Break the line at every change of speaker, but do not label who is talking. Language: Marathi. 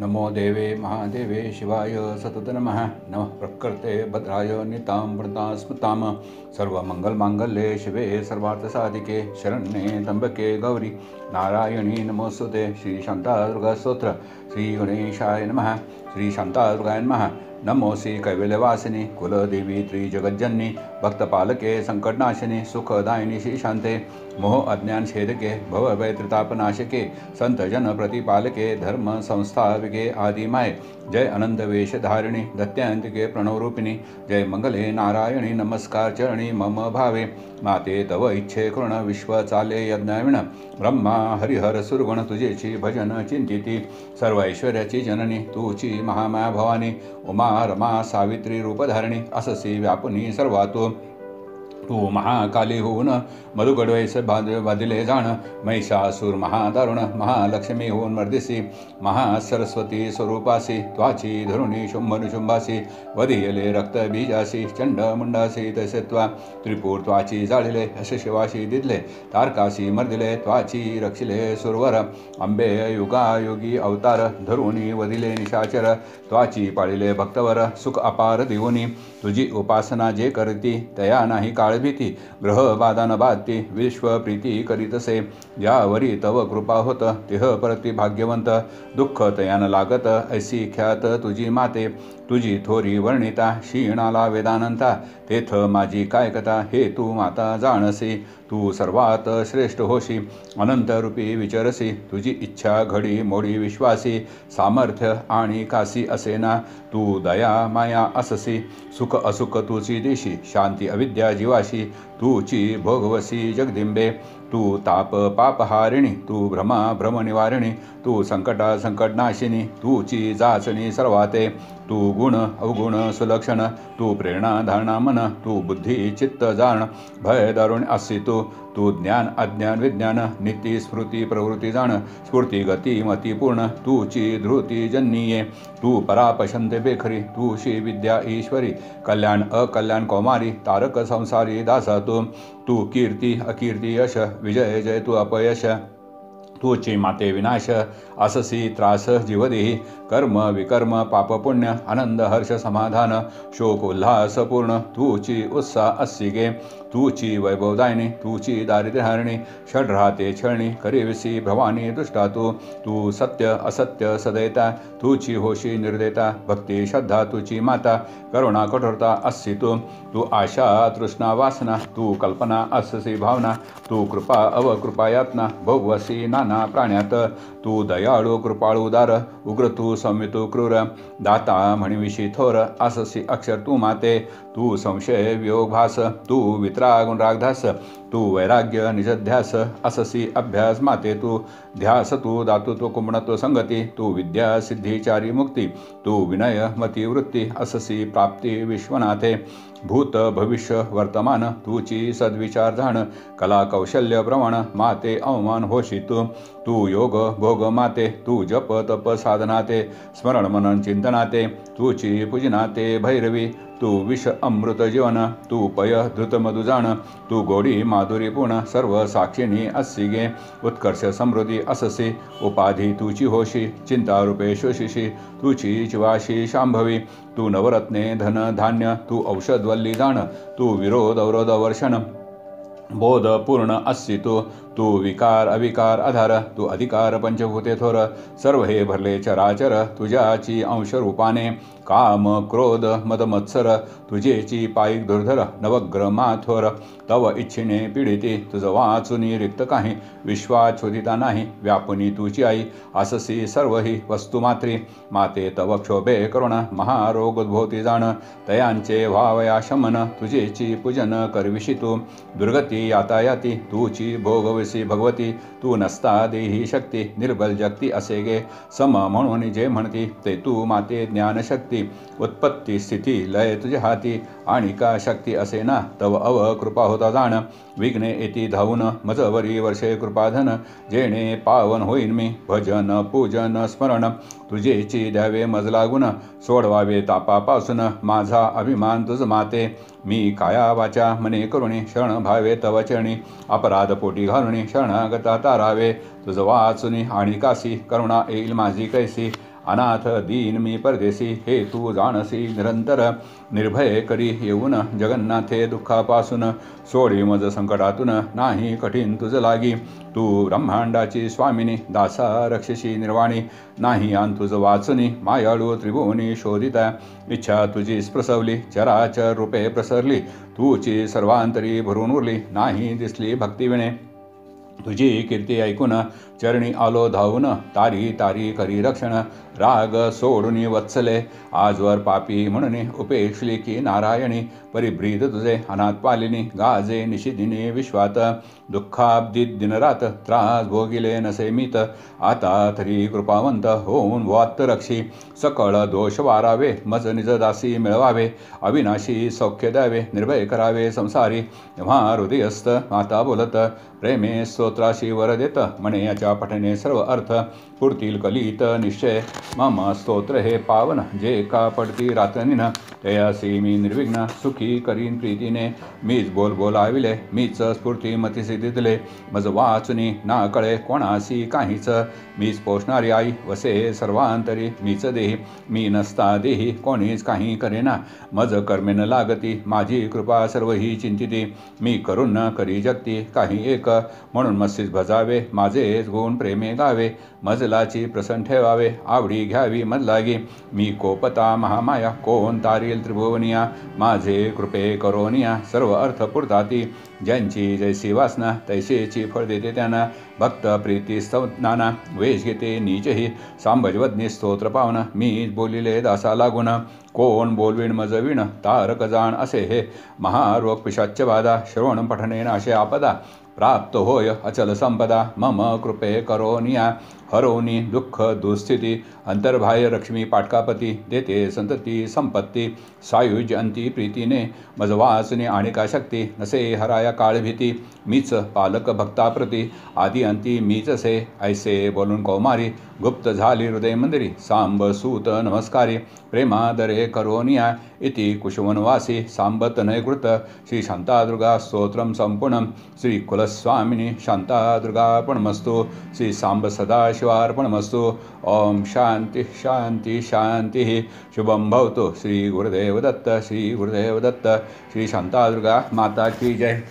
नमो देवे महादेवे शिवाय सतत नमः। नमः प्रकृते भद्राय नितां प्रणता स्मृतां सर्वमंगलमांगल्ये शिवे सर्वार्थसाधिके शरण्ये त्र्यंबके गौरी नारायणी नमोस्तुते। श्री शांतादुर्गा स्तोत्र। श्री गणेशाय नमः। श्री शांतादुर्गाय नमः। नमो श्री कैवल्यवासिनी कुलदेवी त्रिजगज्जननी भक्तपालके संकटनाशिनी सुखदायिनी श्री शांते मोह अज्ञान छेदके भवभय त्रितापनाशके संत जन प्रतिपालके धर्म संस्थाविके आदिमाय जय अनंत वेशधारिणी दत्यांतिके प्रणवरूपिणी जय मंगले नारायणी नमस्कार चरणी मम भावे माते तव इच्छे कृण विश्व चाले यज्ञाविण ब्रह्मा हरिहर सुरगुण तुझेची भजन चिंतिती सर्व ऐश्वर्याची जननी तूची महामाया भवानी उमा रमा सावित्री रूपधारिणी अससी व्यापुनी सर्वातो तू महाकाली होऊन मधुगडवैस बाधिले जाण महिषासूर महादारुण महालक्ष्मी होऊन मर्दिसी महासरस्वती स्वरूपासी त्वाची धरुणी शुंभनुशुंभासी वधियले रक्त बीजासी चंड मुंडासी तसे त्वा त्रिपूर त्वाची जाळिले असे शिवाशी दिदले तारकासी मर्दिले त्वाची रक्षिले सुरवर अंबे युगायुगी अवतार धरुणी वधिले निशाचर त्वाची पाळिले भक्तवर सुख अपार देऊनी तुझी उपासना जे करती तया नाही काळभीती ग्रह बाधा बाधती विश्व प्रीती करीतसे ज्यावरी तव कृपा होत तेह परती भाग्यवंत दुःख तयान लागत ऐसी ख्यात तुझी माते तुझी थोरी वर्णिता क्षीणाला वेदानंता तेथ माझी काय कथा हे तू माता जाणसी तू सर्वात श्रेष्ठ होशी अनंत रूपी विचरसी तुझी इच्छा घडी मोडी विश्वासी सामर्थ्य आणि कासी असेना तू दया माया अससी सुख असुख तुची देशी शांती अविद्या जीवाशी तूची भोगवसी जगदिंबे तू ताप पापहारिणी तू भ्रमा भ्रमनिवारिणी तू संकटा संकटनाशिनी तूची जाचणी सर्वाते तू गुण अवगुण सुलक्षण तू प्रेरणा धारणा मन तू बुद्धी चित्त जाण भय दारुण असि तू ज्ञान अज्ञान विज्ञान नीती स्मृती प्रवृत्ती जाण स्फूर्ती गती मती पूर्ण तूची धृती जन्नीये तू परापशंते बेखरी तू श्री विद्या ईश्वरी कल्याण अकल्याण कौमारी तारक संसारी दासा तू कीर्ती अकीर्ती यश विजय जय तू अपयश तूची माते विनाश अससी त्रास जीवदेही कर्म विकर्म पाप पुण्य आनंद हर्ष समाधान शोक उल्हास पूर्ण तूची उत्साह अस्सिगे तूची वैभवदायिनी तूची दारिद्र्यहारिणी षड राहते छळणी करीविसी भवानी दुष्टा तू सत्य असत्य सदैता तूची होशी निर्देता भक्ती श्रद्धा तुची माता करुणा कठोरता अस्सी तू आशा तृष्णा वासना तू कल्पना अससी भावना तू कृपा अवकृपा यातना भोगवसी नाना प्राण्यात तू दयाळू कृपाळू उदार उग्र तू संवितू क्रूर दाता म्हणविशी थोर अससी अक्षर तू माते तू संशय वियोगभास तू वितराग रागधास तू वैराग्य निजध्यास अससी अभ्यास माते तू ध्यास तू दातृत्व कुंभणत्व संगती तू विद्या सिद्धीचारी मुक्ती तू विनय मती वृत्ती अससी प्राप्ती विश्वनाथे भूत भविष्य वर्तमान तूची सद्विचार जाण कला कौशल्य प्रमाण माते अवमान होशी तू योग भोग माते तू जप तप साधनाते स्मरण मनन चिंतनाते तूची पूजनाते भैरवी तू विष अमृत जीवन तू पय धृत मधु जाण तू गोडी माधुरी पूर्ण सर्व साक्षिणी अस्सिगे उत्कर्ष समृद्धी अससी उपाधी तुची होशी चिंता रूपे शोषिषी तुची चिवाशी शांभवी तू नवरत्ने धन धान्य तू औषध वल्ली जाण तू विरोध अवरोध वर्षण बोध पूर्ण अस्सी तू विकार अविकार आधार तू अधिकार पंचभूते थोर सर्व हे भरले चराचर तुझ्याची अंश रूपाने काम क्रोध मद मत्सर तुझेची पायिक दुर्धर नवग्र माथोर तव इच्छिने पीडिती तुझ वाचुनी रिक्त काही विश्वाच्छोदिता नाही व्यापुनी तुची आई अससी सर्व ही वस्तुमात्री माते तव क्षोभे करुण महारोग उद्भवती जाण तयांचे व्हावया शमन तुझेची पूजन करविशी तू दुर्गती यातायाती तूची भोगविसी भगवती तू नसता देही शक्ती निर्बल जगती असे गे सम म्हणून जे म्हणती ते तू माते ज्ञानशक्ती उत्पत्ती स्थिती लय तुझ्या हाती आणि का शक्ती असे ना तव अव कृपा होता जाण विघ्ने येती धावून मजवरी वर्षे कृपाधन जेणे पावन होईन मी भजन पूजन स्मरण तुझेची द्यावे मज लागून सोडवावे तापापासून माझा अभिमान तुझ माते मी काया वाचा मने करुणी शरण भावे तव चरणी अपराध पोटी घालुणी शरणागता तारावे तुझ वाचुनी आणि कासी करुणा येईल माझी कैसी अनाथ दीन मी परदेशी हे तू जाणसी निरंतर निर्भय करी येऊन जगन्नाथे दुःखापासून सोडी मज संकटातून नाही कठीण तुझ लागी तू ब्रह्मांडाची स्वामिनी दासा रक्षशी निर्वाणी नाही आन तुझ वाचुनी मायाळू त्रिभुवनी शोधिता इच्छा तुझी स्प्रसवली चराचर रूपे प्रसरली तूची सर्वांतरी भरून उरली नाही दिसली भक्तिविणे तुझी कीर्ती ऐकून चरणी आलो धावून तारी तारी करी रक्षण राग सोडून वत्सले आजवर पापी म्हणून उपेक्षली की नारायणी परिब्रीद तुझे अनाथ पालिनी गाजे निशिदिनी विश्वात दुःखाब्दीत दिनरात त्रास भोगिले नसे मीत आता तरी कृपावंत होऊन वात रक्षी सकळ दोष वारावे मज निज दासी मिळवावे अविनाशी सौख्य द्यावे निर्भय करावे संसारी तेव्हा हृदयस्थ माता बोलत प्रेमे स्तोत्राशी वर देत म्हणे याच्या पठणे सर्व अर्थ पुरतील कलित निश्चय मम स्तोत्र हे पावन जे का पडती रात्रीन तयासी मी निर्विघ्न सुखी करीन प्रीतीने मीच बोलाविले मीच स्फूर्ती मतीसी दिले मज वाचुनी ना कळे कोणासी काहीच मीच पोषणारी आई वसे सर्वांतरी मीच देही मी नसता देही कोणीच काही करेना मज कर्मेन लागती माझी कृपा सर्व ही चिंतिती मी करून न करी जगती काही एक म्हणून मस्तीस भजावे माझेच गुण प्रेमे गावे मजलाची प्रसन्न ठेवावे आवडी घ्यावी मज लागी मी कोपता महामाया कोण तारील त्रिभुवनिया माझे कृपे करोनिया सर्व अर्थ पुरताती ज्यांची जैसी वासना तैसेची फळ देते त्यांना भक्त प्रीती स्तवनाना वेश घेते नीचही सांभजवज्ञ स्तोत्र पावन मीच बोलिले दासा लागून कोण बोलविण मज विण तारक जाण असे हे महारोग पिशाच्य बाधा श्रवण पठने नाशे आपदा प्राप्त होय अचल संपदा मम कृपे करोनिया हरोनी दुःख दुस्थिती अंतर्बाह्य लक्ष्मी पाटकापती देते संतती संपत्ती सायुज्य अंती प्रीतीने मज वाचने आणिका शक्ती नसे हराया काळ भीती मीच पालक भक्ताप्रती आदी अंती मीच से ऐसे बोलून कौमारी गुप्त झाली हृदय मंदिरी सांब सूत नमस्कारी प्रेमादरे करोनिया इति कुशवनवासी सांबतनयकृत श्री शांतादुर्गा स्तोत्रम संपूर्णम श्री कुलस्वामिनी शांतादुर्गार्पणमस्तु श्री सांब सदाशिवार्पणमस्तु ओम शांति शांति शांति शुभम भवतु श्री गुरुदेव दत्त श्री गुरुदेव दत्त श्री शांतादुर्गा माता की जय।